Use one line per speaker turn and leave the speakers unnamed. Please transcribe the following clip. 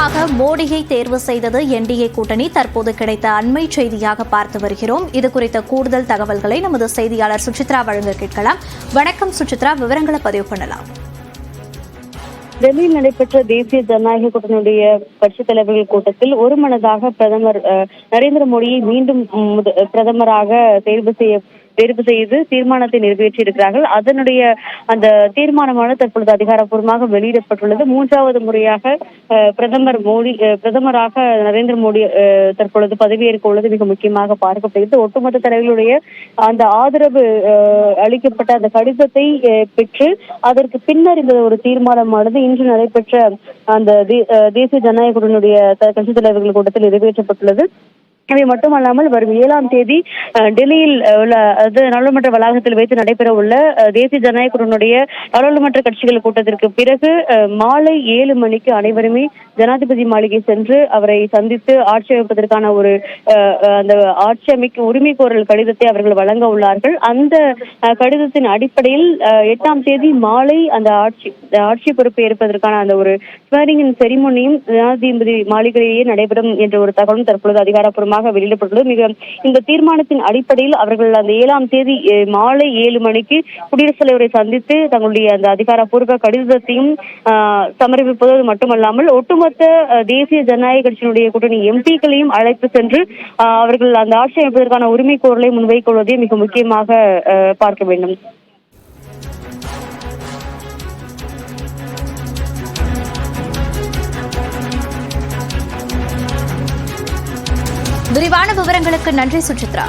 பிரதமராக மோடியை தேர்வு செய்தது என்டிஏ கூட்டணி தற்போது கிடைத்த அண்மை செய்தியாக பார்த்து வருகிறோம். இதுகுறித்த கூடுதல் தகவல்களை நமது செய்தியாளர் சுசித்ரா வழங்க கேட்கலாம். வணக்கம் சுசித்ரா, விவரங்களை பதிவு பண்ணலாம்.
டெல்லியில் நடைபெற்ற தேசிய ஜனநாயக கூட்டணியுடைய கட்சித் தலைவர்கள் கூட்டத்தில் ஒருமனதாக பிரதமர் நரேந்திர மோடியை மீண்டும் பிரதமராக தேர்வு செய்து தீர்மானத்தை நிறைவேற்றியிருக்கிறார்கள். அதனுடைய அந்த தீர்மானமானது தற்பொழுது அதிகாரப்பூர்வமாக வெளியிடப்பட்டுள்ளது. மூன்றாவது முறையாக பிரதமராக நரேந்திர மோடி தற்பொழுது பதவியேற்க உள்ளது மிக முக்கியமாக பார்க்கப்படுகிறது. ஒட்டுமொத்த தலைவர்களுடைய அந்த ஆதரவு அளிக்கப்பட்ட அந்த கடிதத்தை பெற்று அதற்கு பின்னர் இந்த ஒரு தீர்மானமானது இன்று நடைபெற்ற அந்த தேசிய ஜனநாயக கூட்டணியுடைய கட்சித் தலைவர்கள் கூட்டத்தில் நிறைவேற்றப்பட்டுள்ளது. இவை மட்டுமல்லாமல் வரும் 7ஆம் தேதி டெல்லியில் உள்ள நாடாளுமன்ற வளாகத்தில் வைத்து நடைபெற உள்ள தேசிய ஜனநாயக கூட்டணியுடைய நாடாளுமன்ற கட்சிகள் கூட்டத்திற்கு பிறகு மாலை 7 மணிக்கு அனைவருமே ஜனாதிபதி மாளிகை சென்று அவரை சந்தித்து ஆட்சி அமைப்பதற்கான ஒரு அந்த ஆட்சி அமைக்க உரிமை கோரல் கடிதத்தை அவர்கள் வழங்க உள்ளார்கள். அந்த கடிதத்தின் அடிப்படையில் 8ஆம் தேதி மாலை அந்த ஆட்சி பொறுப்பை ஏற்பதற்கான அந்த ஒரு ஸ்வேரிங் செரிமோனியும் ஜனாதிபதி மாளிகையிலேயே நடைபெறும் என்ற ஒரு தகவலும் தற்பொழுது அதிகாரப்பூர்வமாக வெளியிடப்பட்டுள்ளது. இந்த தீர்மானத்தின் அடிப்படையில் அவர்கள் அந்த 7ஆம் தேதி மாலை 7 மணிக்கு குடியரசுத் தலைவரை சந்தித்து தங்களுடைய அந்த அதிகாரப்பூர்வ கடிதத்தையும் சமர்ப்பிப்பது மட்டுமல்லாமல் ஒட்டுமொத்த தேசிய ஜனநாயக கட்சியினுடைய கூட்டணி எம்பிக்களையும் அழைத்து சென்று அவர்கள் அந்த ஆட்சி அமைப்பதற்கான உரிமை கோரலை முன்வைக்கொள்வதை மிக முக்கியமாக பார்க்க வேண்டும்.
விரிவான விவரங்களுக்கு நன்றி சுசித்ரா.